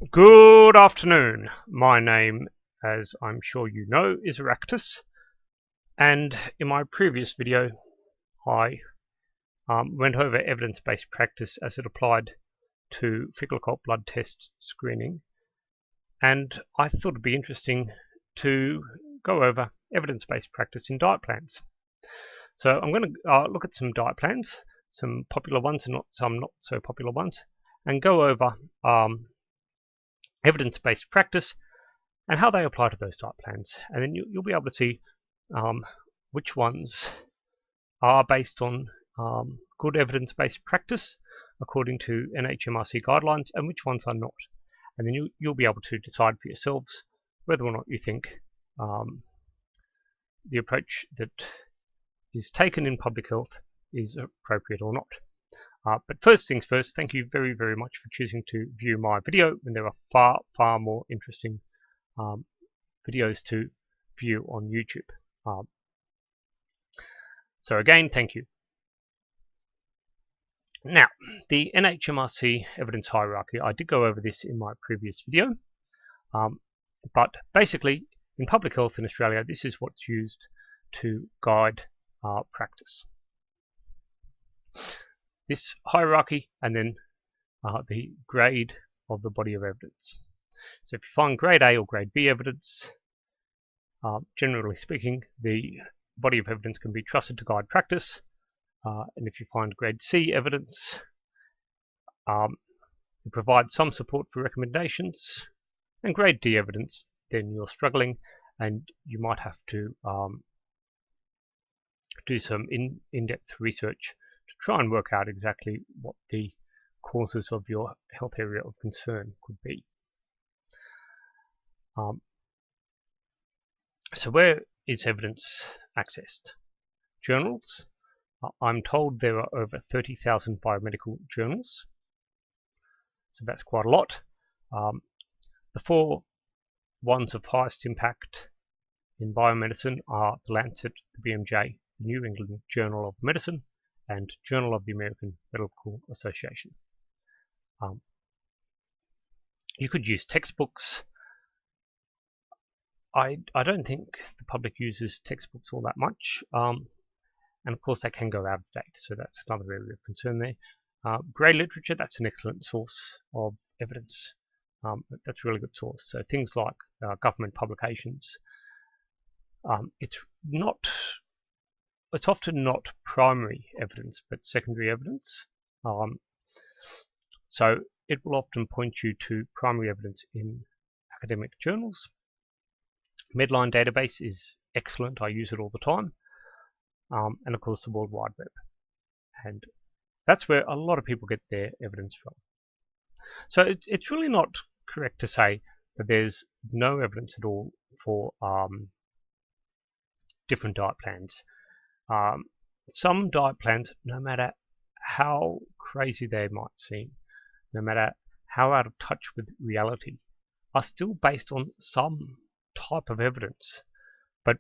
Good afternoon. My name, as I'm sure you know, is Eractus, and in my previous video I went over evidence-based practice as it applied to fecal occult blood test screening, and I thought it'd be interesting to go over evidence-based practice in diet plans. So I'm going to look at some diet plans, some popular ones and some not so popular ones, and go over evidence-based practice and how they apply to those diet plans. And then you'll be able to see which ones are based on good evidence-based practice according to NHMRC guidelines and which ones are not. And then you'll be able to decide for yourselves whether or not you think the approach that is taken in public health is appropriate or not. But first things first, thank you very, very much for choosing to view my video, and there are far more interesting videos to view on YouTube. So again, thank you. Now, the NHMRC evidence hierarchy, I did go over this in my previous video, but basically in public health in Australia, this is what's used to guide practice. This hierarchy and then the grade of the body of evidence. So if you find grade A or grade B evidence, generally speaking, the body of evidence can be trusted to guide practice. And if you find grade C evidence, it provides some support for recommendations. And grade D evidence, then you're struggling and you might have to do some in-depth research to try and work out exactly what the causes of your health area of concern could be. So where is evidence accessed? Journals. I'm told there are over 30,000 biomedical journals, so that's quite a lot. The four ones of highest impact in biomedicine are the Lancet, the BMJ, the New England Journal of Medicine, and Journal of the American Medical Association. You could use textbooks. I don't think the public uses textbooks all that much, and of course they can go out of date, so that's another area of concern there. Grey literature, that's an excellent source of evidence. That's a really good source. So things like government publications. It's often not primary evidence, but secondary evidence. So it will often point you to primary evidence in academic journals. Medline database is excellent. I use it all the time. And of course the World Wide Web. And that's where a lot of people get their evidence from. So it's really not correct to say that there's no evidence at all for different diet plans. Some diet plans, no matter how crazy they might seem, no matter how out of touch with reality, are still based on some type of evidence, but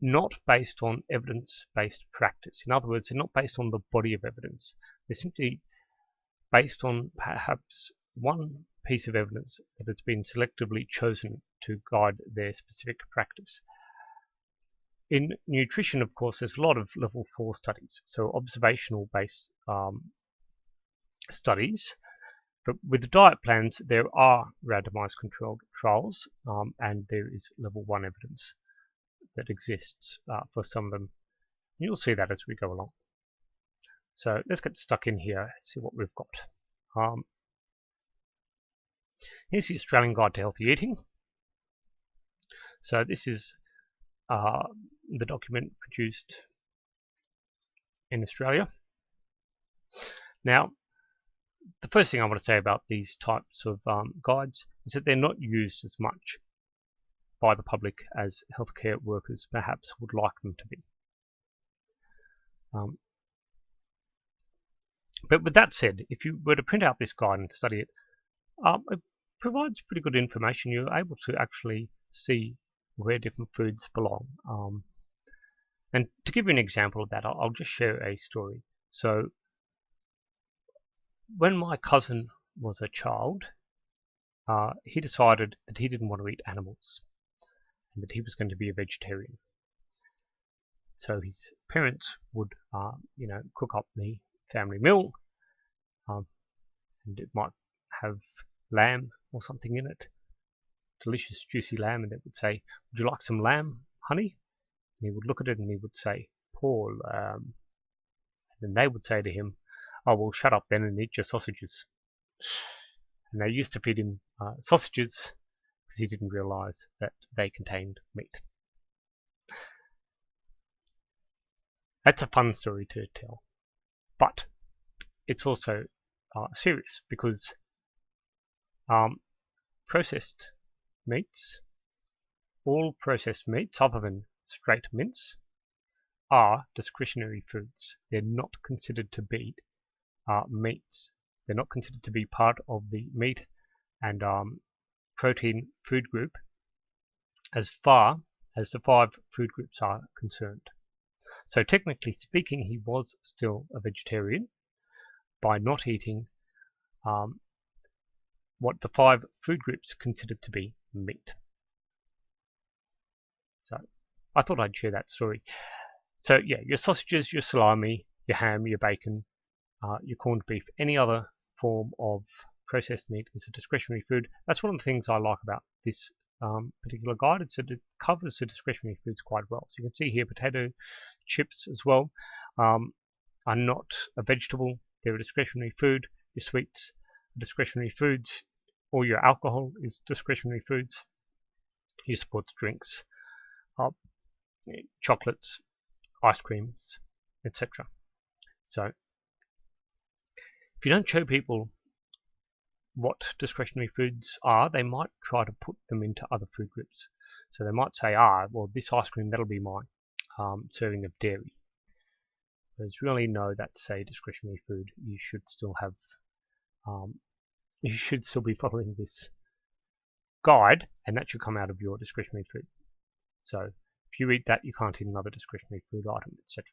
not based on evidence-based practice. In other words, they're not based on the body of evidence. They're simply based on perhaps one piece of evidence that has been selectively chosen to guide their specific practice. In nutrition, of course, there's a lot of level 4 studies, so observational-based studies. But with the diet plans, there are randomized controlled trials, and there is level 1 evidence that exists for some of them. You'll see that as we go along. So let's get stuck in here, see what we've got. Here's the Australian Guide to Healthy Eating. So this is the document produced in Australia. Now, the first thing I want to say about these types of guides is that they're not used as much by the public as healthcare workers perhaps would like them to be. But with that said, if you were to print out this guide and study it, it provides pretty good information. You're able to actually see where different foods belong. And to give you an example of that, I'll just share a story. So when my cousin was a child, he decided that he didn't want to eat animals and that he was going to be a vegetarian. So his parents would, cook up the family meal, and it might have lamb or something in it, delicious juicy lamb, and they would say, "Would you like some lamb, honey?" And he would look at it and he would say, "Poor lamb." And then they would say to him, "Oh, well, shut up then and eat your sausages." And they used to feed him sausages because he didn't realize that they contained meat. That's a fun story to tell, but it's also serious because processed meats, all processed meats other than straight mince, are discretionary foods. They're not considered to be meats. They're not considered to be part of the meat and protein food group as far as the 5 food groups are concerned. So technically speaking, he was still a vegetarian by not eating what the 5 food groups considered to be meat. So I thought I'd share that story. So yeah, your sausages, your salami, your ham, your bacon, your corned beef, any other form of processed meat is a discretionary food. That's one of the things I like about this particular guide. It's that it covers the discretionary foods quite well. So you can see here potato chips as well are not a vegetable. They're a discretionary food. Your sweets are discretionary foods. All your alcohol is discretionary foods. Your sports drinks, chocolates, ice creams, etc. So if you don't show people what discretionary foods are, they might try to put them into other food groups. So they might say, well, this ice cream, that'll be my serving of dairy. There's really no, that's a discretionary food. You should still have, you should still be following this guide, and that should come out of your discretionary food. So if you eat that, you can't eat another discretionary food item, etc.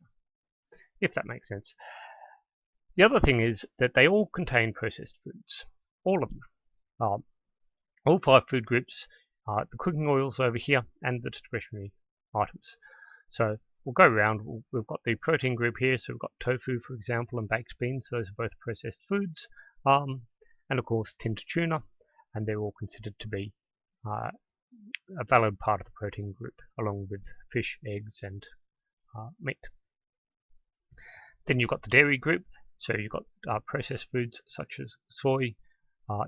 If that makes sense. The other thing is that they all contain processed foods. All of them. All 5 food groups, the cooking oils over here, and the discretionary items. So we'll go around. We've got the protein group here. So we've got tofu, for example, and baked beans. Those are both processed foods. And of course, tinned tuna, and they're all considered to be a valid part of the protein group, along with fish, eggs, and meat. Then you've got the dairy group. So you've got processed foods such as soy,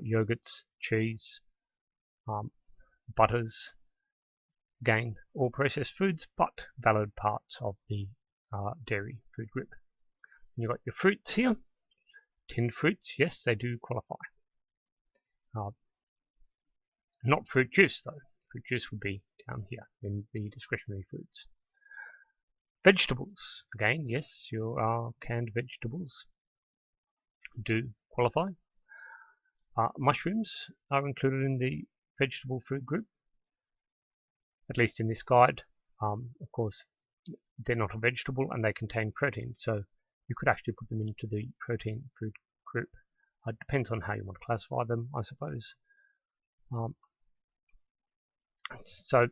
yogurts, cheese, butters, again, all processed foods, but valid parts of the dairy food group. And you've got your fruits here. Tinned fruits, yes, they do qualify. Not fruit juice, though. Fruit juice would be down here in the discretionary foods. Vegetables, again, yes, your canned vegetables do qualify. Mushrooms are included in the vegetable food group, at least in this guide. Of course, they're not a vegetable and they contain protein, so you could actually put them into the protein food group. It depends on how you want to classify them, I suppose. So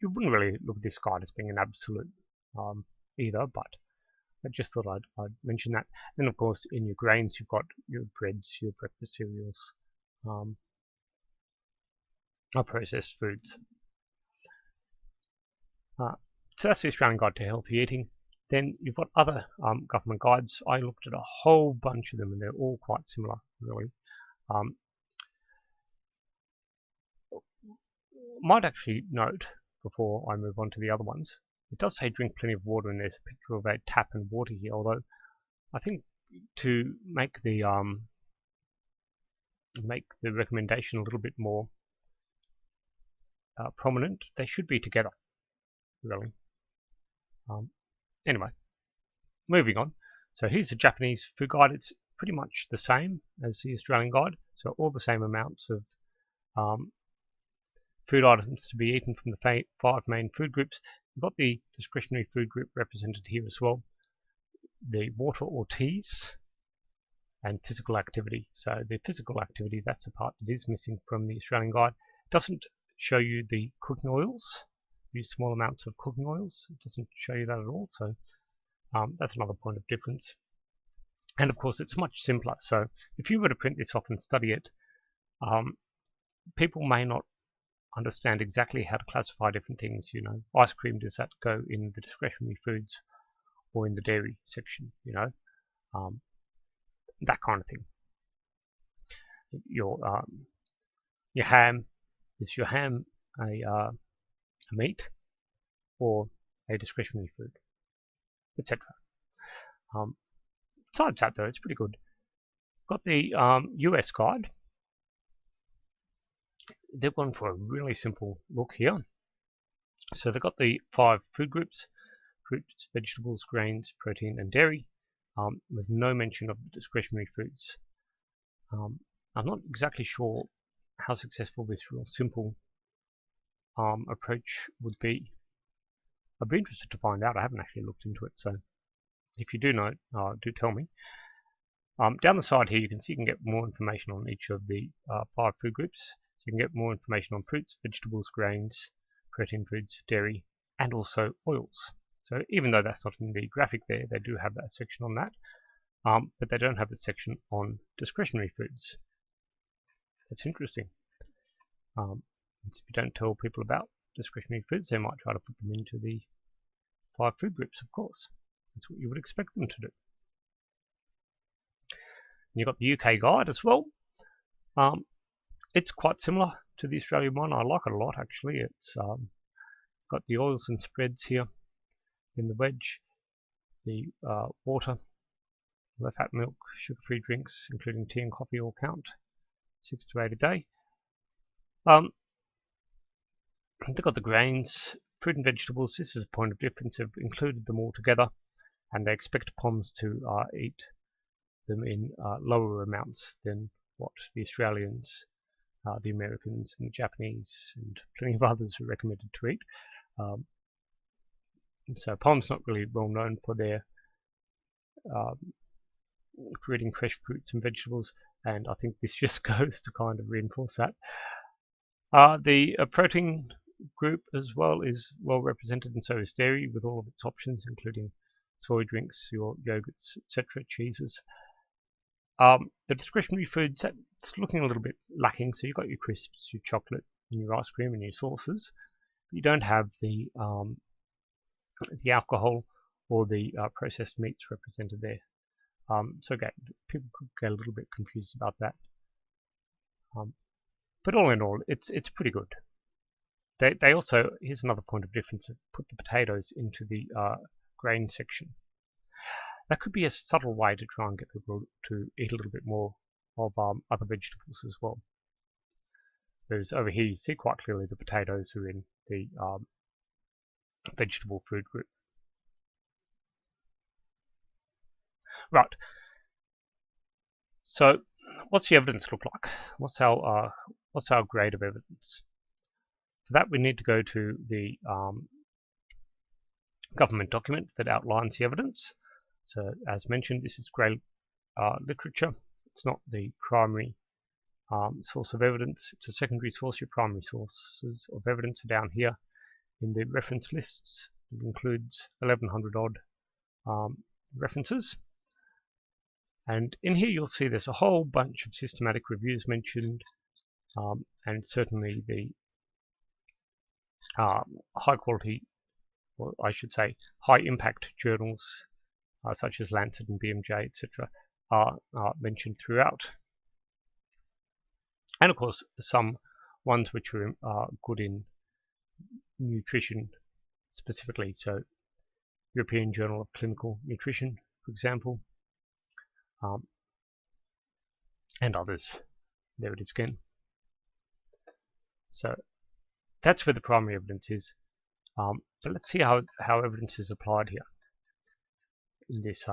you wouldn't really look at this guide as being an absolute either, but I just thought I'd mention that. Then of course in your grains you've got your breads, your breakfast cereals, processed foods. So that's the Australian Guide to Healthy Eating. Then you've got other government guides. I looked at a whole bunch of them and they're all quite similar, really. Might actually note, before I move on to the other ones, it does say drink plenty of water, and there's a picture of a tap and water here, although I think to make the recommendation a little bit more prominent, they should be together, really. Anyway, moving on. So here's the Japanese food guide. It's pretty much the same as the Australian guide, so all the same amounts of food items to be eaten from the 5 main food groups. We've got the discretionary food group represented here as well. The water or teas, and physical activity. So the physical activity, that's the part that is missing from the Australian guide. It doesn't show you the cooking oils, use small amounts of cooking oils. It doesn't show you that at all, so that's another point of difference. And of course, it's much simpler. So if you were to print this off and study it, people may not understand exactly how to classify different things. You know, ice cream, does that go in the discretionary foods or in the dairy section? You know, that kind of thing. Your ham, is your ham a meat or a discretionary food, etc. Besides that, though, it's pretty good. Got the US guide. They've gone for a really simple look here. So they've got the 5 food groups: fruits, vegetables, grains, protein, and dairy, with no mention of the discretionary foods. I'm not exactly sure how successful this real simple approach would be. I'd be interested to find out. I haven't actually looked into it, so if you do know, do tell me. Down the side here, you can see you can get more information on each of the 5 food groups. So you can get more information on fruits, vegetables, grains, protein foods, dairy, and also oils. So even though that's not in the graphic there, they do have that section on that, but they don't have a section on discretionary foods. That's interesting. If you don't tell people about discretionary foods, they might try to put them into the 5 food groups, of course. That's what you would expect them to do. And you've got the UK guide as well. It's quite similar to the Australian one. I like it a lot, actually. It's got the oils and spreads here in the wedge, the water, low-fat milk, sugar-free drinks, including tea and coffee, all count 6 to 8 a day. They've got the grains, fruit and vegetables. This is a point of difference. They've included them all together, and they expect POMs to eat them in lower amounts than what the Australians, the Americans, and the Japanese, and plenty of others are recommended to eat. So POM's not really well known for their for eating fresh fruits and vegetables, and I think this just goes to kind of reinforce that. The protein group as well is well represented, and so is dairy, with all of its options, including soy drinks, your yogurts, etc., cheeses. The discretionary foods, that's looking a little bit lacking. So you've got your crisps, your chocolate, and your ice cream, and your sauces. You don't have the alcohol or the processed meats represented there. So again, people could get a little bit confused about that. But all in all, it's pretty good. They also, here's another point of difference, put the potatoes into the grain section. That could be a subtle way to try and get people to eat a little bit more of other vegetables as well. Whereas over here, you see quite clearly the potatoes are in the vegetable food group. Right. So, what's the evidence look like? What's our grade of evidence? For that, we need to go to the government document that outlines the evidence. So, as mentioned, this is grey literature. It's not the primary source of evidence. It's a secondary source. Your primary sources of evidence are down here in the reference lists. It includes 1,100 odd references. And in here you'll see there's a whole bunch of systematic reviews mentioned, and certainly the high quality, or I should say high impact journals such as Lancet and BMJ, etc. are mentioned throughout. And of course some ones which are good in nutrition specifically, so European Journal of Clinical Nutrition, for example, and others. There it is again. So that's where the primary evidence is. But let's see how evidence is applied here in this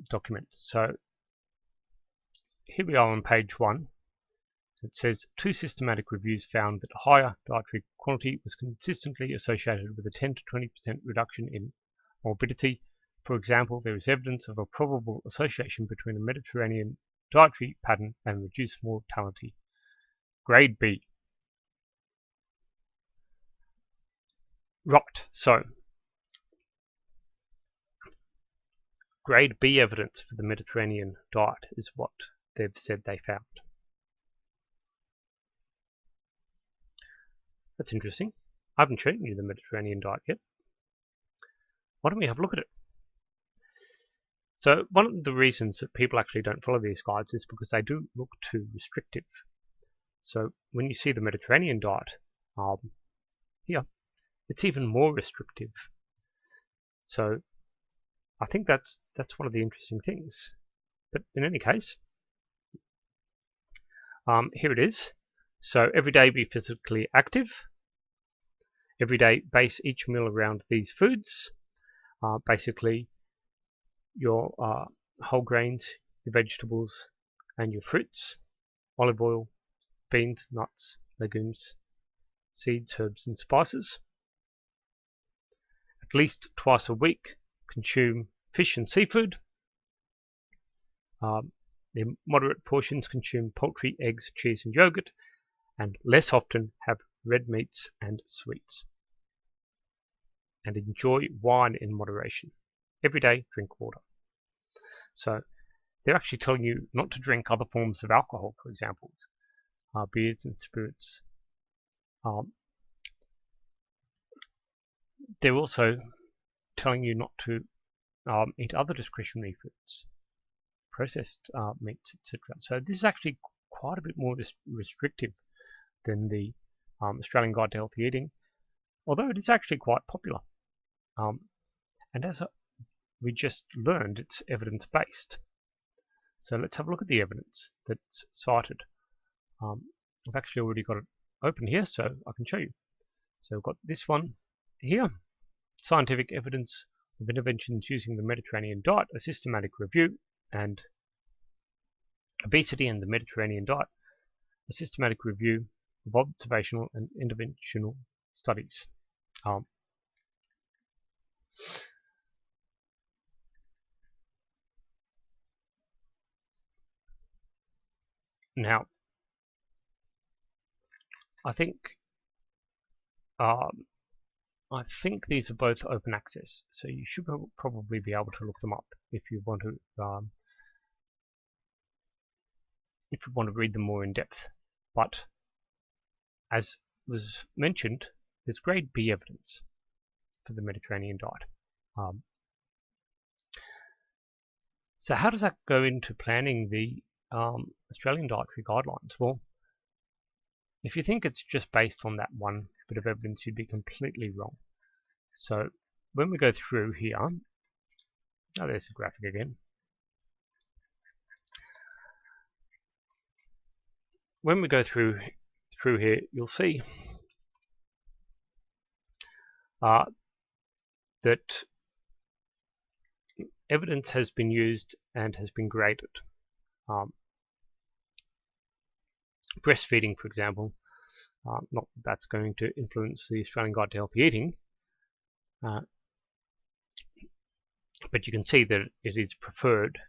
document. So here we are on page 1. It says 2 systematic reviews found that higher dietary quantity was consistently associated with a 10 to 20% reduction in morbidity. For example, there is evidence of a probable association between a Mediterranean dietary pattern and reduce mortality. Grade B. Right, so grade B evidence for the Mediterranean diet is what they've said they found. That's interesting. I haven't shown you the Mediterranean diet yet. Why don't we have a look at it? So one of the reasons that people actually don't follow these guides is because they do look too restrictive. So when you see the Mediterranean diet here, it's even more restrictive. So I think that's one of the interesting things. But in any case, here it is. So every day be physically active. Every day base each meal around these foods. Basically your whole grains, your vegetables and your fruits, olive oil, beans, nuts, legumes, seeds, herbs and spices. At least twice a week consume fish and seafood. In moderate portions consume poultry, eggs, cheese and yogurt, and less often have red meats and sweets. And enjoy wine in moderation. Every day drink water. So they're actually telling you not to drink other forms of alcohol, for example, beers and spirits. They're also telling you not to eat other discretionary foods, processed meats, etc. So this is actually quite a bit more restrictive than the Australian Guide to Healthy Eating, although it is actually quite popular. And as we just learned, it's evidence-based. So let's have a look at the evidence that's cited. I've actually already got it open here, so I can show you. So we've got this one here, Scientific Evidence of Interventions Using the Mediterranean Diet, a Systematic Review, and Obesity and the Mediterranean Diet, a Systematic Review of Observational and Interventional Studies. Now, I think these are both open access, so you should probably be able to look them up if you want to read them more in depth. But as was mentioned, there's grade B evidence for the Mediterranean diet. So how does that go into planning the Australian dietary guidelines? Well, if you think it's just based on that one bit of evidence, you'd be completely wrong. So when we go through here, oh, there's a graphic again. When we go through here, you'll see that evidence has been used and has been graded. Breastfeeding, for example, not that that's going to influence the Australian Guide to Healthy Eating, but you can see that it is preferred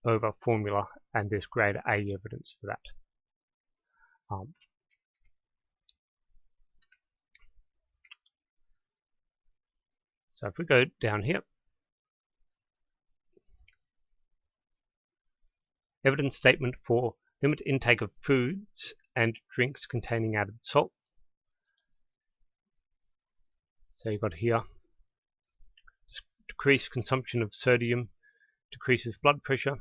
over formula, and there's grade A evidence for that. So if we go down here, evidence statement for limit intake of foods and drinks containing added salt. So you've got here, decreased consumption of sodium decreases blood pressure.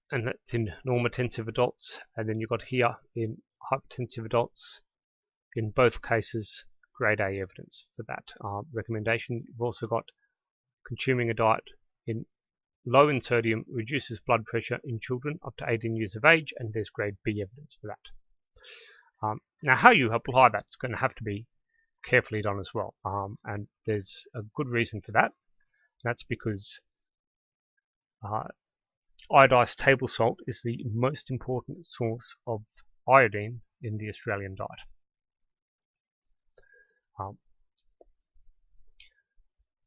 And that's in normotensive adults, and then you've got here in hypertensive adults. In both cases, grade A evidence for that recommendation. You've also got consuming a diet in low in sodium reduces blood pressure in children up to 18 years of age, and there's grade B evidence for that. Now, how you apply that's going to have to be carefully done as well, and there's a good reason for that. That's because iodized table salt is the most important source of iodine in the Australian diet.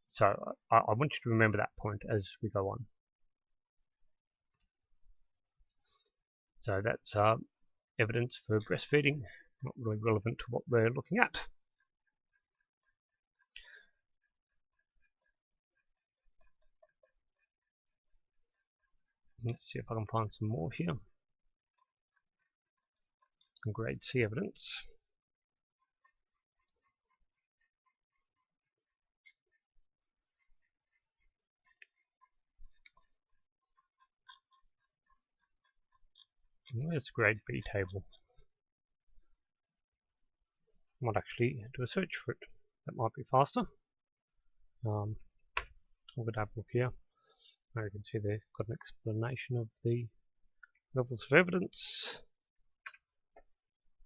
So I want you to remember that point as we go on. So that's evidence for breastfeeding, not really relevant to what we're looking at. Let's see if I can find some more here. Grade C evidence. There's the grade B table. I might actually do a search for it. That might be faster. I'll go down look here. Now you can see they've got an explanation of the levels of evidence.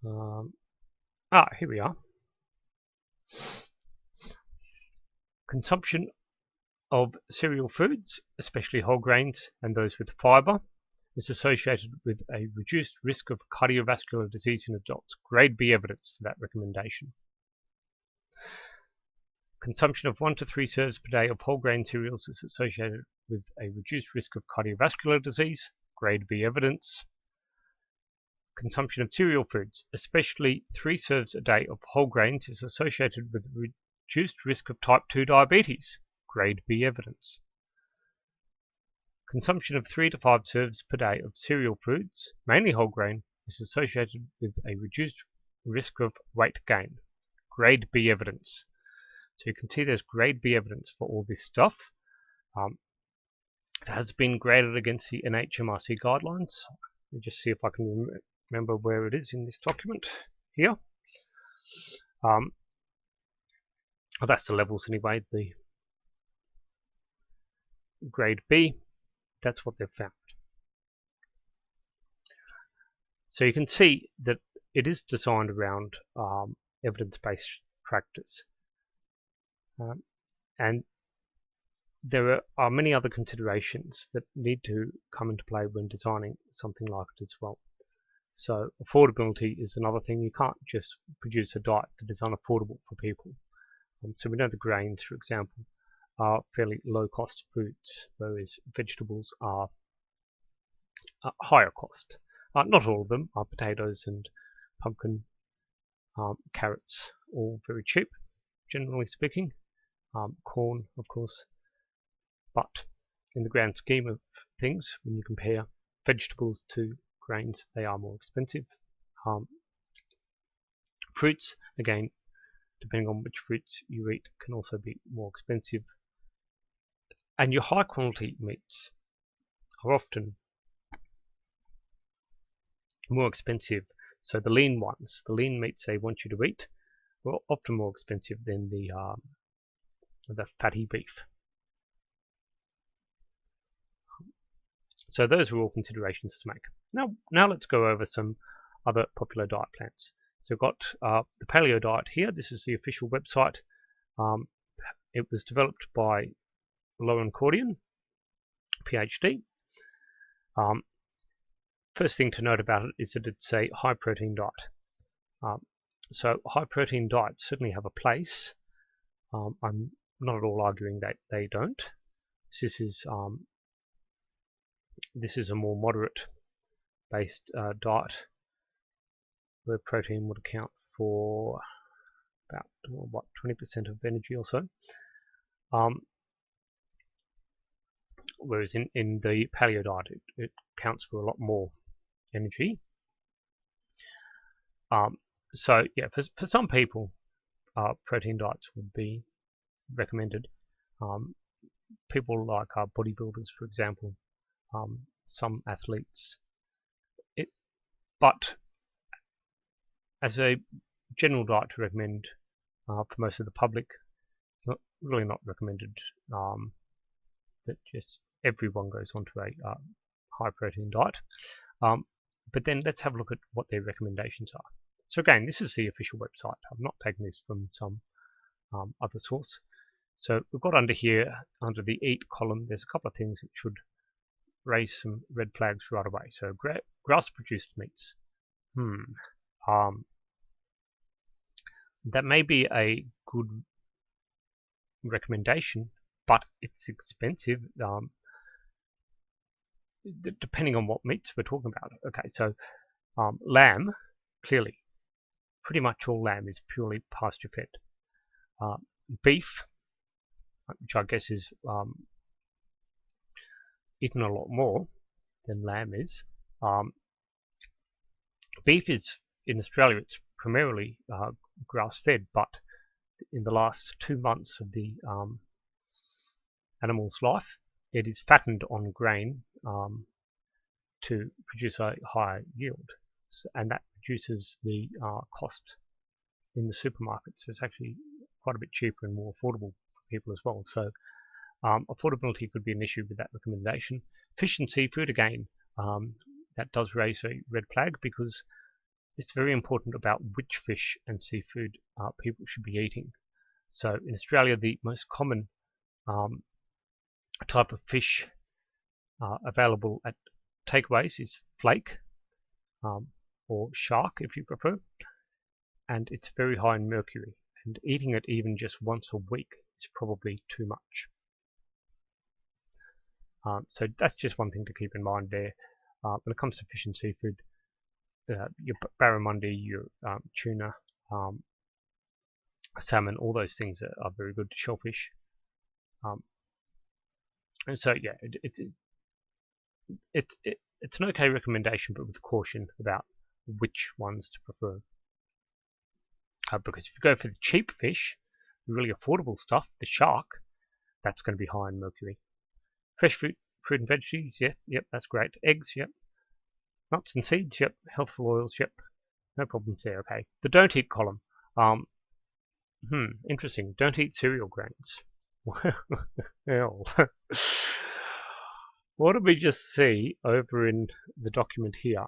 Here we are. Consumption of cereal foods, especially whole grains and those with fibre, is associated with a reduced risk of cardiovascular disease in adults. Grade B evidence for that recommendation. Consumption of 1 to 3 serves per day of whole grain cereals is associated with a reduced risk of cardiovascular disease. Grade B evidence. Consumption of cereal foods, especially 3 serves a day of whole grains, is associated with reduced risk of type 2 diabetes. Grade B evidence. Consumption of 3 to 5 serves per day of cereal foods, mainly whole grain, is associated with a reduced risk of weight gain. Grade B evidence. So you can see there's grade B evidence for all this stuff. It has been graded against the NHMRC guidelines. Let me just see if I can remember where it is in this document here. That's the levels anyway. The grade B, that's what they've found. So you can see that it is designed around evidence-based practice. And there are many other considerations that need to come into play when designing something like it as well. So affordability is another thing. You can't just produce a diet that is unaffordable for people. So we know the grains, for example, are fairly low-cost foods, whereas vegetables are higher cost. Not all of them are potatoes and pumpkin, carrots, all very cheap, generally speaking. Corn, of course. But in the grand scheme of things, when you compare vegetables to grains, they are more expensive. Fruits, again, depending on which fruits you eat, can also be more expensive. And your high quality meats are often more expensive. So the lean ones, the lean meats they want you to eat, are often more expensive than the fatty beef. So those are all considerations to make. Now let's go over some other popular diet plans. So we've got the paleo diet here. This is the official website. It was developed by Lauren Cordian, PhD. First thing to note about it is that it's a high protein diet. So high protein diets certainly have a place. I'm not at all arguing that they don't. This is a more moderate based diet where protein would account for about 20% of energy or so. Whereas in the paleo diet it counts for a lot more energy. So yeah, for some people protein diets would be recommended. People like bodybuilders, for example, some athletes. But as a general diet to recommend for most of the public, really not recommended that just everyone goes onto a high protein diet. But then let's have a look at what their recommendations are. So again, this is the official website. I've not taken this from some other source. So we've got under here, under the eat column, there's a couple of things that should raise some red flags right away. So grass-produced meats. that may be a good recommendation, but it's expensive. Depending on what meats we're talking about. Okay, so lamb, clearly, pretty much all lamb is purely pasture-fed. Beef, which I guess is eaten a lot more than lamb is. Beef is, in Australia, it's primarily grass-fed, but in the last 2 months of the animal's life, it is fattened on grain to produce a higher yield, and that reduces the cost in the supermarket. So it's actually quite a bit cheaper and more affordable for people as well. So affordability could be an issue with that recommendation. Fish and seafood, again, that does raise a red flag, because it's very important about which fish and seafood people should be eating. So in Australia, the most common type of fish available at takeaways is flake, or shark if you prefer, and it's very high in mercury, and eating it even just once a week is probably too much. So that's just one thing to keep in mind there. When it comes to fish and seafood, your barramundi, your tuna, salmon, all those things are very good. Shellfish. And so yeah, it's an okay recommendation, but with caution about which ones to prefer. Because if you go for the cheap fish, the really affordable stuff, the shark, that's going to be high in mercury. Fresh fruit and veggies, yep, that's great. Eggs, yep. Nuts and seeds, yep. Healthful oils, yep. No problems there, okay. The don't eat column. Interesting. Don't eat cereal grains. Well, what did we just see over in the document here?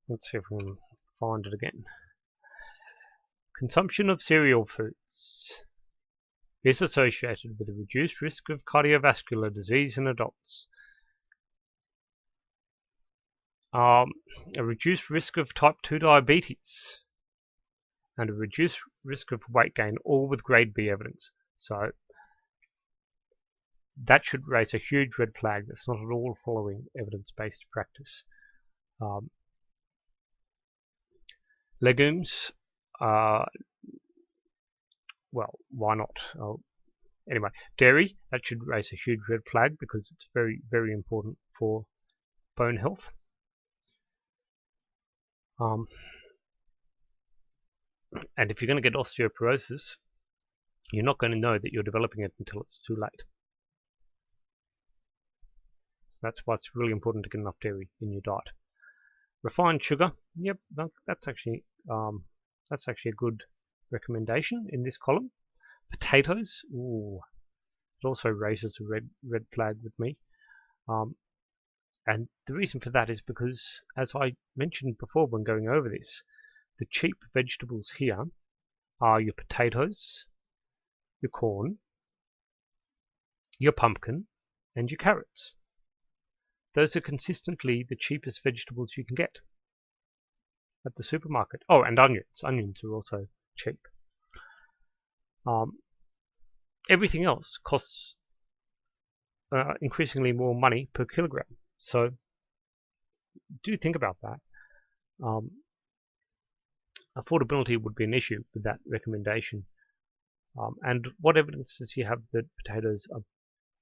Let's see if we can find it again. Consumption of cereal foods is associated with a reduced risk of cardiovascular disease in adults, a reduced risk of type 2 diabetes, and a reduced risk of weight gain, all with grade B evidence. So that should raise a huge red flag. That's not at all following evidence-based practice. Legumes, well, why not? Anyway, dairy, that should raise a huge red flag, because it's very, very important for bone health. And if you're going to get osteoporosis, you're not going to know that you're developing it until it's too late. So that's why it's really important to get enough dairy in your diet. Refined sugar, yep, that's actually a good recommendation in this column. Potatoes, ooh, it also raises a red flag with me. And the reason for that is because, as I mentioned before when going over this, the cheap vegetables here are your potatoes, your corn, your pumpkin, and your carrots. Those are consistently the cheapest vegetables you can get at the supermarket. Oh, and onions. Onions are also cheap. Everything else costs increasingly more money per kilogram. So do think about that. Affordability would be an issue with that recommendation. And what evidence does he have that potatoes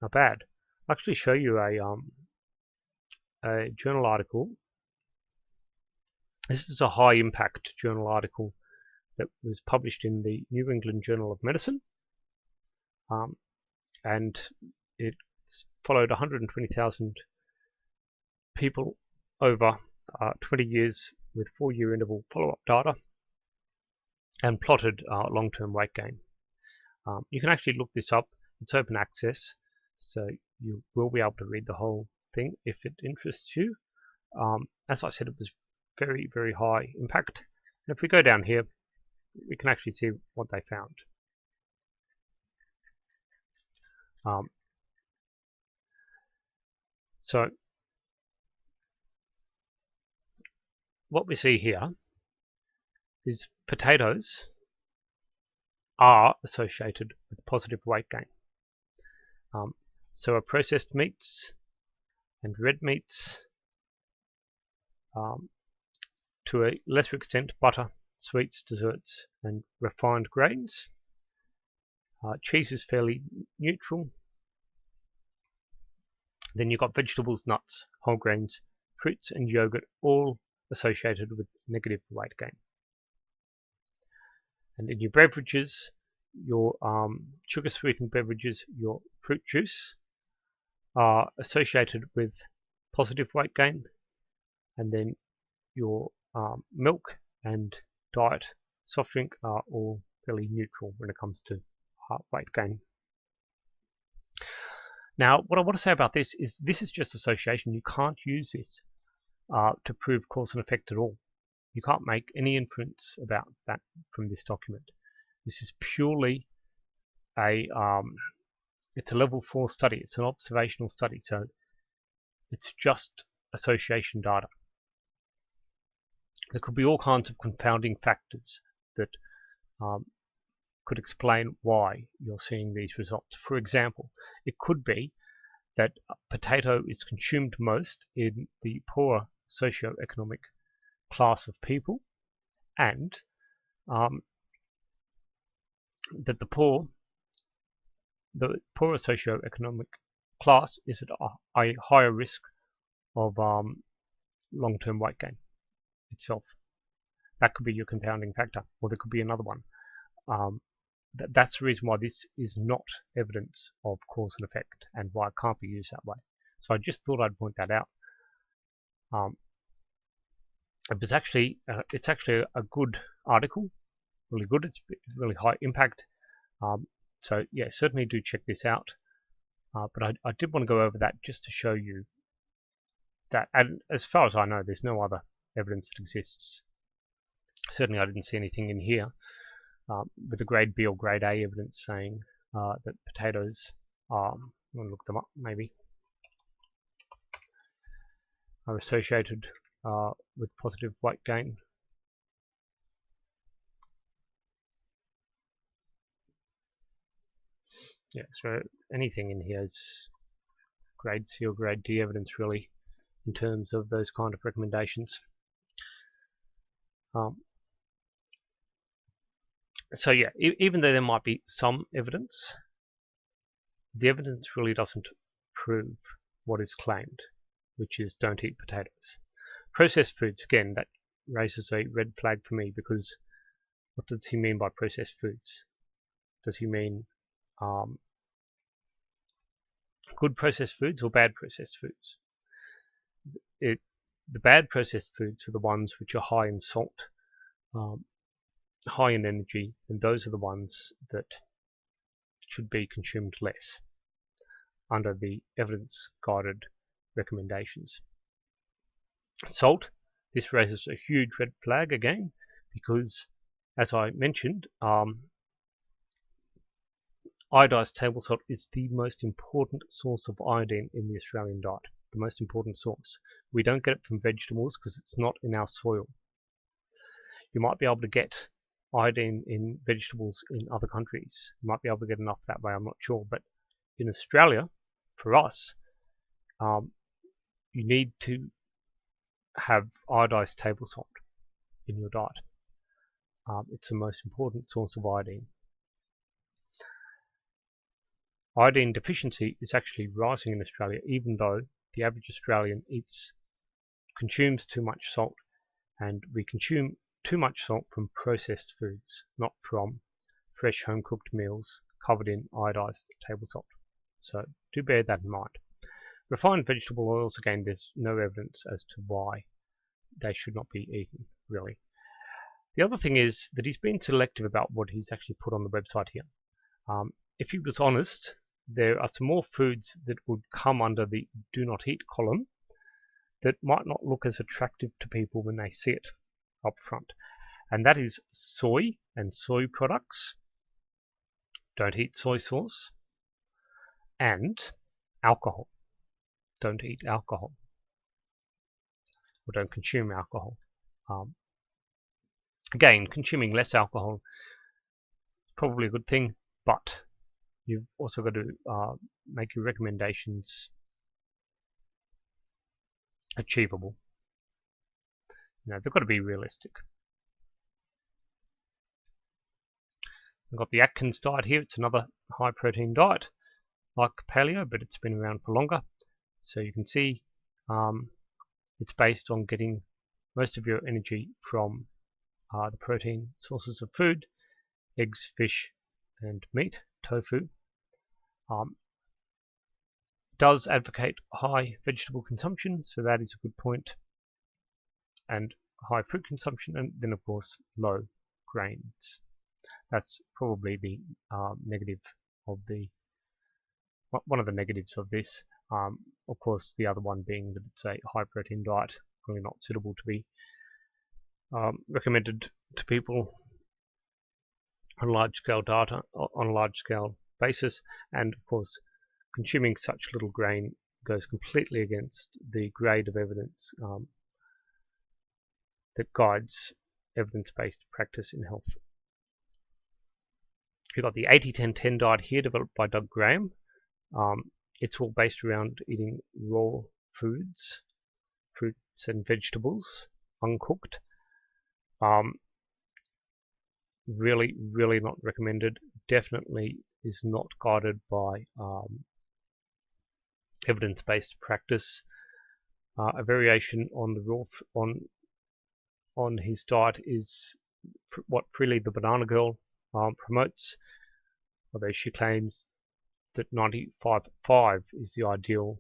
are bad? I'll actually show you a journal article. This is a high impact journal article that was published in the New England Journal of Medicine, and it followed 120,000 people over 20 years with 4-year interval follow-up data, and plotted long-term weight gain. You can actually look this up. It's open access, so you will be able to read the whole thing if it interests you. As I said, it was very, very high impact. And if we go down here, we can actually see what they found. So what we see here is potatoes are associated with positive weight gain. So are processed meats and red meats, to a lesser extent butter, sweets, desserts, and refined grains. Cheese is fairly neutral. Then you've got vegetables, nuts, whole grains, fruits, and yogurt, all associated with negative weight gain. And in your beverages, your sugar-sweetened beverages, your fruit juice are associated with positive weight gain, and then your milk and diet soft drink are all fairly neutral when it comes to weight gain. Now, what I want to say about this is just association. You can't use this to prove cause and effect at all. You can't make any inference about that from this document. This is purely it's a level 4 study. It's an observational study, so it's just association data. There could be all kinds of confounding factors that could explain why you're seeing these results. For example, it could be that potato is consumed most in the poorer socioeconomic class of people, and that the poorer socioeconomic class is at a higher risk of long-term weight gain itself. That could be your confounding factor, or there could be another one. That's the reason why this is not evidence of cause and effect, and why it can't be used that way. So I just thought I'd point that out. It's actually a good article, really good. It's really high impact. So yeah, certainly do check this out. But I did want to go over that just to show you that, and as far as I know, there's no other evidence that exists. Certainly I didn't see anything in here with a grade B or grade A evidence saying that potatoes are, I'm going to look them up maybe, are associated with positive weight gain. Yeah, so anything in here is grade C or grade D evidence really in terms of those kind of recommendations. So yeah, even though there might be some evidence, the evidence really doesn't prove what is claimed, which is don't eat potatoes. Processed foods, again, that raises a red flag for me, because what does he mean by processed foods? Does he mean good processed foods or bad processed foods? The bad processed foods are the ones which are high in salt, high in energy, and those are the ones that should be consumed less under the evidence-guided recommendations. Salt, this raises a huge red flag again, because as I mentioned, iodized table salt is the most important source of iodine in the Australian diet, the most important source. We don't get it from vegetables because it's not in our soil. You might be able to get iodine in vegetables in other countries. You might be able to get enough that way, I'm not sure. But in Australia, for us, you need to have iodized table salt in your diet. It's the most important source of iodine. Iodine deficiency is actually rising in Australia, even though the average Australian consumes too much salt, and we consume too much salt from processed foods, not from fresh home-cooked meals covered in iodized table salt. So do bear that in mind. Refined vegetable oils, again, there's no evidence as to why they should not be eaten, really. The other thing is that he's been selective about what he's actually put on the website here. If he was honest, there are some more foods that would come under the do not eat column that might not look as attractive to people when they see it up front. And that is soy and soy products. Don't eat soy sauce. And alcohol. Don't eat alcohol. Or don't consume alcohol. Again, consuming less alcohol is probably a good thing, but you've also got to make your recommendations achievable. They've got to be realistic. I've got the Atkins diet here. It's another high protein diet like paleo, but it's been around for longer. So you can see it's based on getting most of your energy from the protein sources of food: eggs, fish, and meat, tofu. Does advocate high vegetable consumption, so that is a good point, and high fruit consumption, and then of course low grains. That's probably the negative of one of the negatives of this. Of course, the other one being that it's a high protein diet, really not suitable to be recommended to people on a large scale basis, and of course consuming such little grain goes completely against the grade of evidence that guides evidence-based practice in health. We've got the 80-10-10 diet here, developed by Doug Graham. It's all based around eating raw foods, fruits and vegetables, uncooked. Really not recommended. Definitely is not guided by evidence-based practice. A variation on the on his diet is what Freely the Banana Girl promotes, although she claims that 95.5 is the ideal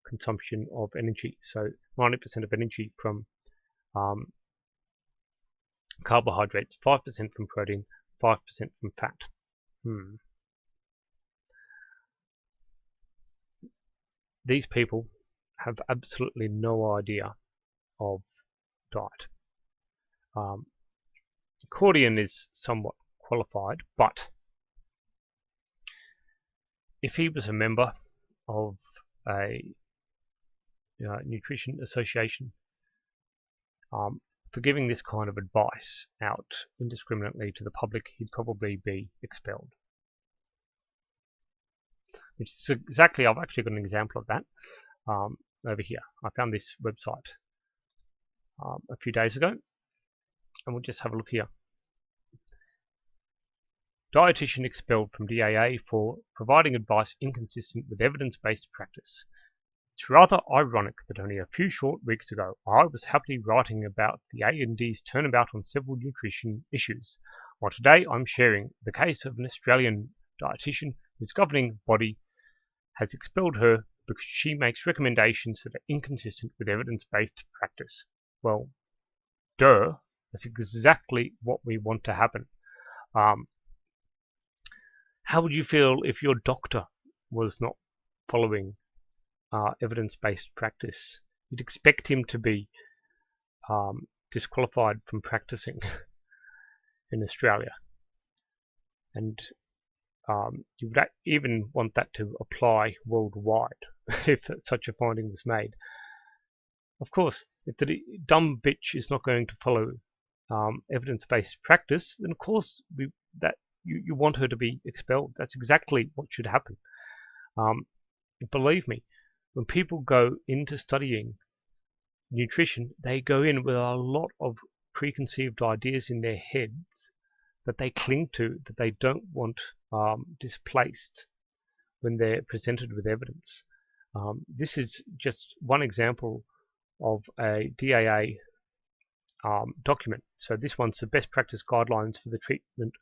consumption of energy. So 90% of energy from carbohydrates, 5% from protein, 5% from fat. These people have absolutely no idea of diet. Cordian is somewhat qualified, but if he was a member of a nutrition association, for giving this kind of advice out indiscriminately to the public, he'd probably be expelled. Which is exactly, I've actually got an example of that over here. I found this website a few days ago, and we'll just have a look here. Dietitian expelled from DAA for providing advice inconsistent with evidence-based practice. It's rather ironic that only a few short weeks ago I was happily writing about the A&D's turnabout on several nutrition issues, while today I'm sharing the case of an Australian dietitian whose governing body has expelled her because she makes recommendations that are inconsistent with evidence-based practice. Well, duh, that's exactly what we want to happen. How would you feel if your doctor was not following evidence-based practice? You'd expect him to be disqualified from practicing in Australia, and you would even want that to apply worldwide if such a finding was made. Of course, if the dumb bitch is not going to follow evidence-based practice, then of course you want her to be expelled. That's exactly what should happen. Believe me, when people go into studying nutrition, they go in with a lot of preconceived ideas in their heads that they cling to, that they don't want displaced when they're presented with evidence. This is just one example of a DAA document. So this one's the best practice guidelines for the treatment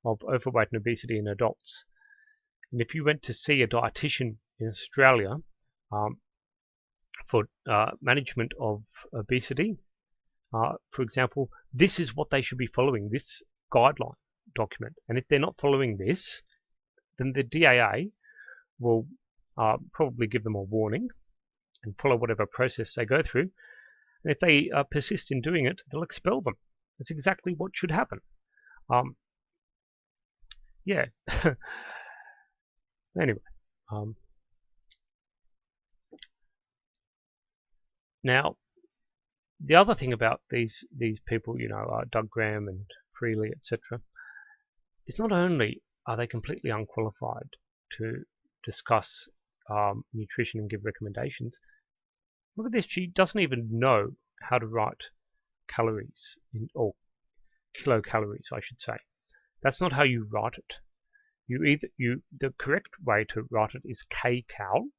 of overweight and obesity in adults. And if you went to see a dietitian in Australia for management of obesity, for example, this is what they should be following, this guideline document. And if they're not following this, then the DAA will probably give them a warning and follow whatever process they go through. And if they persist in doing it, they'll expel them. That's exactly what should happen. Yeah. Anyway. Now, The other thing about these people, Doug Graham and Freely, etc., is not only are they completely unqualified to discuss nutrition and give recommendations. Look at this, she doesn't even know how to write calories, or kilocalories, I should say. That's not how you write it. The correct way to write it is kcal,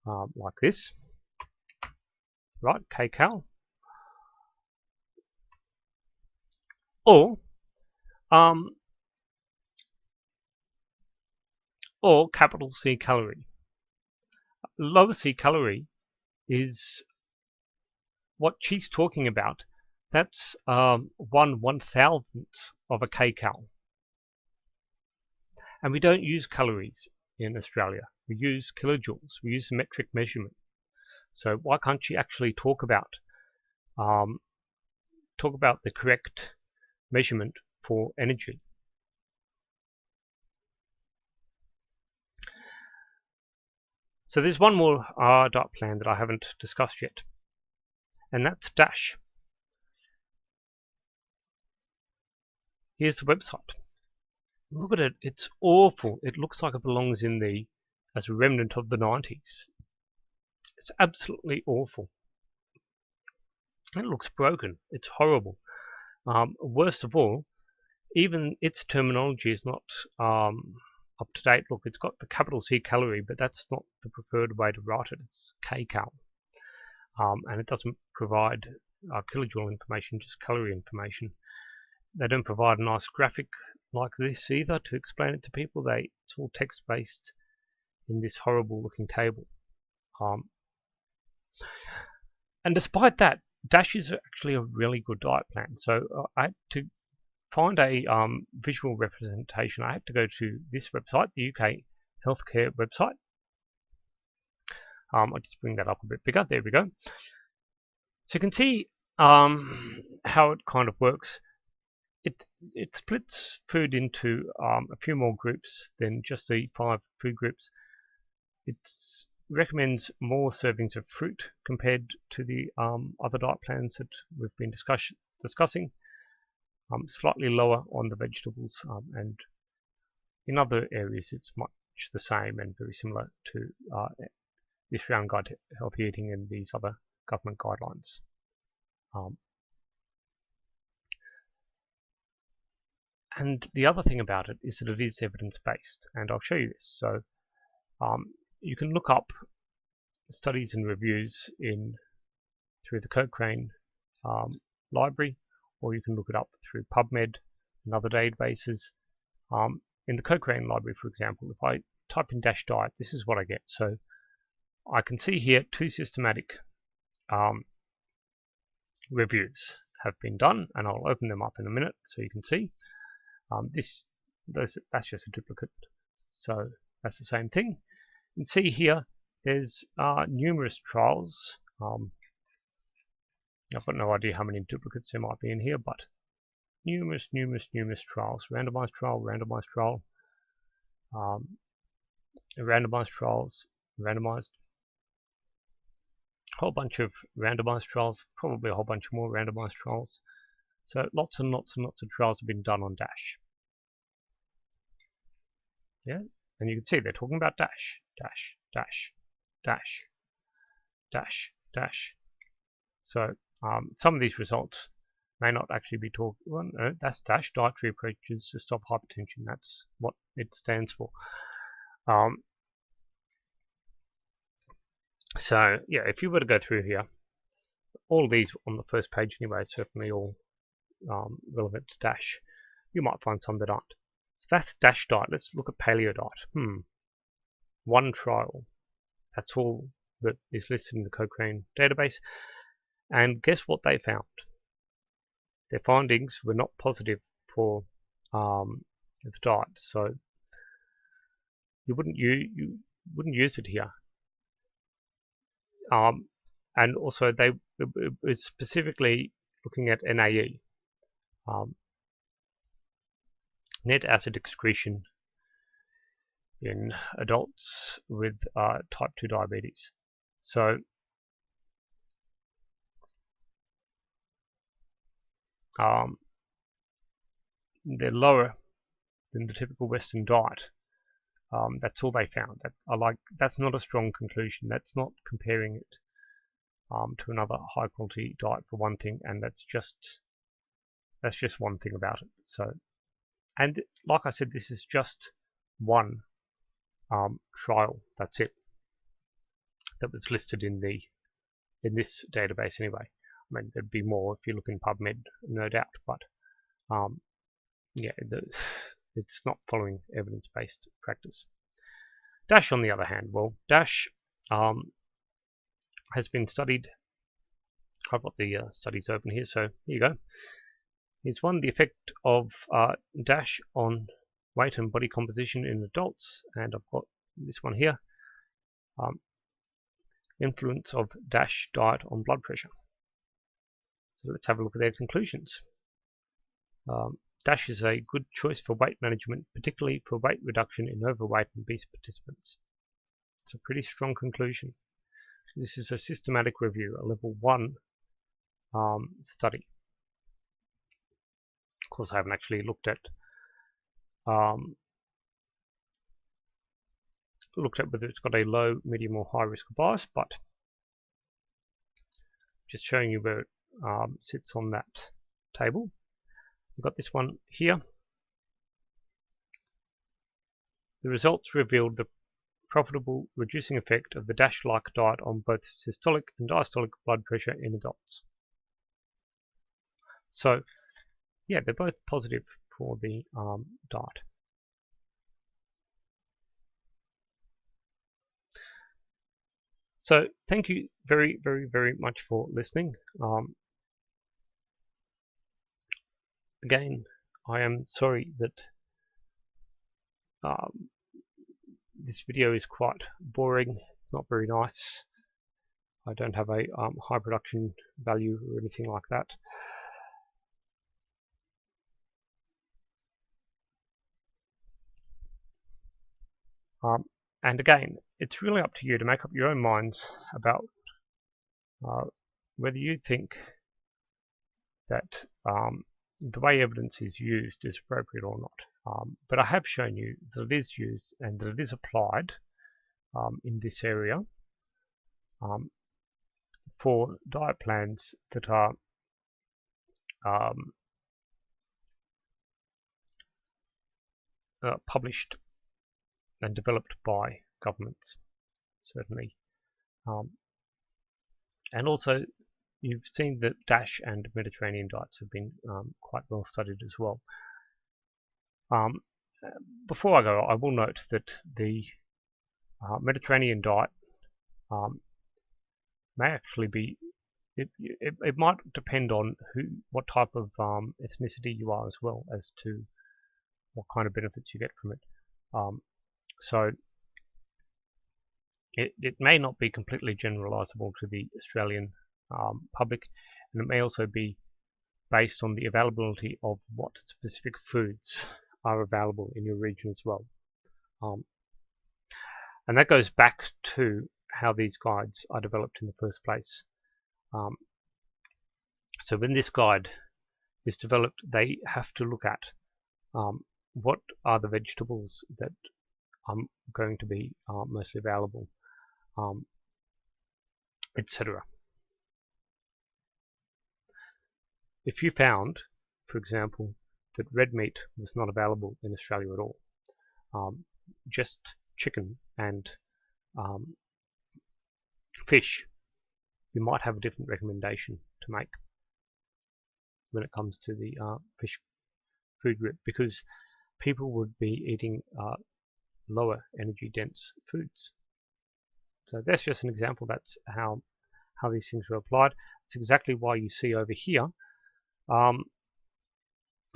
like this, right? Kcal, or capital C calorie. Lower C calorie is what she's talking about. That's 1/1000th of a kcal. And we don't use calories in Australia. We use kilojoules. We use the metric measurement. So why can't she actually talk about the correct measurement for energy? So there's one more diet plan that I haven't discussed yet, and that's DASH. Here's the website. Look at it, it's awful. It looks like it belongs as a remnant of the 90s. It's absolutely awful. It looks broken. It's horrible. Worst of all, even its terminology is not up to date. Look, it's got the capital C calorie, but that's not the preferred way to write it. It's kcal. And it doesn't provide kilojoule information, just calorie information. They don't provide a nice graphic like this either to explain it to people. It's all text-based in this horrible looking table. And despite that, DASH is actually a really good diet plan. So I had to find a visual representation. I had to go to this website, the UK healthcare website. I'll just bring that up a bit bigger. There we go. So you can see how it kind of works. It splits food into a few more groups than just the 5 food groups. It recommends more servings of fruit compared to the other diet plans that we've been discussing. Slightly lower on the vegetables, and in other areas it's much the same and very similar to the Australian Guide to Healthy Eating and these other government guidelines. And the other thing about it is that it is evidence-based, and I'll show you this. So you can look up studies and reviews through the Cochrane library, or you can look it up through PubMed and other databases. In the Cochrane library, for example, if I type in DASH diet, this is what I get. So I can see here 2 systematic reviews have been done, and I'll open them up in a minute so you can see. That's just a duplicate, so that's the same thing. You can see here there's numerous trials. I've got no idea how many duplicates there might be in here, but numerous trials. Randomized trial, randomized trials, randomized. Whole bunch of randomized trials, probably a whole bunch more randomized trials. So lots and lots of trials have been done on DASH. Yeah, and you can see they're talking about DASH, DASH, DASH, DASH, DASH, DASH. So some of these results may not actually be talking. Well, no, that's DASH, dietary approaches to stop hypertension. That's what it stands for. So yeah, if you were to go through here, all of these on the first page anyway, certainly all relevant to DASH. You might find some that aren't. So that's DASH diet. Let's look at paleo diet. One trial. That's all that is listed in the Cochrane database. And guess what they found? Their findings were not positive for the diet. So you wouldn't use it here. And also it was specifically looking at NAE. Net acid excretion in adults with type 2 diabetes. So they're lower than the typical Western diet. That's all they found. That's not a strong conclusion. That's not comparing it to another high quality diet for one thing, and that's just one thing about it. So, and like I said, this is just one trial. That's it. That was listed in this database anyway. I mean, there'd be more if you look in PubMed, no doubt, but yeah, it's not following evidence-based practice. DASH, on the other hand, well, DASH has been studied. I've got the studies open here, so here you go. Here's one, the effect of DASH on weight and body composition in adults, and I've got this one here, influence of DASH diet on blood pressure. So let's have a look at their conclusions. DASH is a good choice for weight management, particularly for weight reduction in overweight and obese participants. It's a pretty strong conclusion. This is a systematic review, a level 1 study. Of course, I haven't actually looked at whether it's got a low, medium, or high risk of bias, but just showing you where it sits on that table. We've got this one here. The results revealed the profitable reducing effect of the DASH-like diet on both systolic and diastolic blood pressure in adults. So, yeah, they're both positive for the diet. So, thank you very, very, very much for listening. Again, I am sorry that this video is quite boring, not very nice. I don't have a high production value or anything like that. And again, it's really up to you to make up your own minds about whether you think that the way evidence is used is appropriate or not. But I have shown you that it is used and that it is applied in this area for diet plans that are published and developed by governments, certainly. And also, you've seen that DASH and Mediterranean diets have been quite well studied as well. Before I go, I will note that the Mediterranean diet may actually be, it might depend on what type of ethnicity you are as well, as to what kind of benefits you get from it. So it may not be completely generalizable to the Australian public, and it may also be based on the availability of what specific foods are available in your region as well. And that goes back to how these guides are developed in the first place. So when this guide is developed, they have to look at what are the vegetables that are going to be mostly available, etc. If you found, for example, that red meat was not available in Australia at all, just chicken and fish, you might have a different recommendation to make when it comes to the fish food group, because people would be eating lower energy dense foods. So that's just an example. That's how these things are applied. It's exactly why you see over here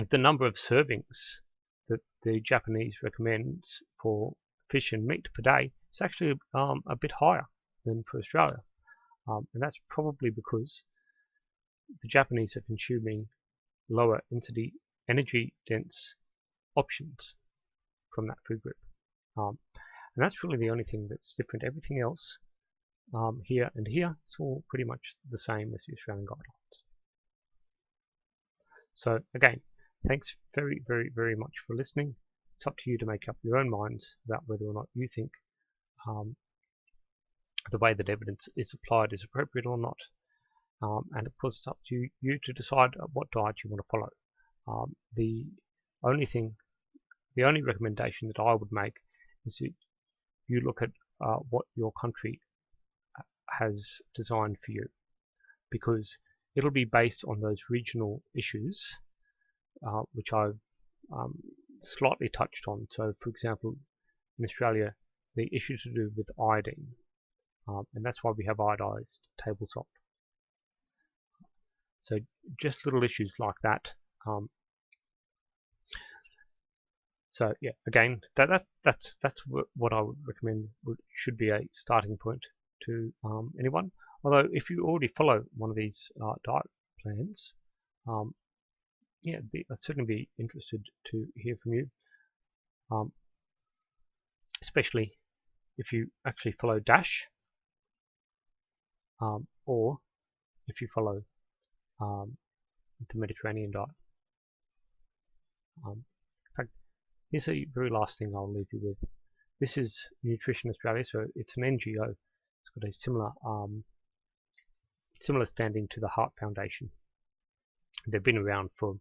the number of servings that the Japanese recommends for fish and meat per day is actually a bit higher than for Australia. And that's probably because the Japanese are consuming lower energy dense options from that food group. And that's really the only thing that's different. Everything else here and here, it's all pretty much the same as the Australian guidelines. So again, thanks very, very, very much for listening. It's up to you to make up your own minds about whether or not you think the way that evidence is applied is appropriate or not. And of course, it's up to you to decide what diet you want to follow. The only recommendation that I would make is that you look at what your country has designed for you, because it'll be based on those regional issues, which I've slightly touched on. So, for example, in Australia, the issue to do with iodine, and that's why we have iodized table salt. So just little issues like that. So yeah, again, that's what I would recommend should be a starting point to anyone. Although if you already follow one of these diet plans, yeah, I'd certainly be interested to hear from you, especially if you actually follow DASH, or if you follow the Mediterranean diet. In fact, here's the very last thing I'll leave you with. This is Nutrition Australia, so it's an NGO. It's got a similar standing to the Heart Foundation. They've been around for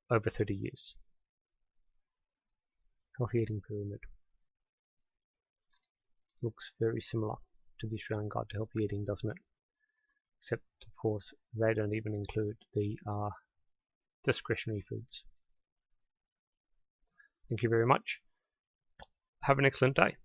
over 30 years. Healthy Eating Pyramid. Looks very similar to the Australian Guide to Healthy Eating, doesn't it? Except, of course, they don't even include the discretionary foods. Thank you very much. Have an excellent day.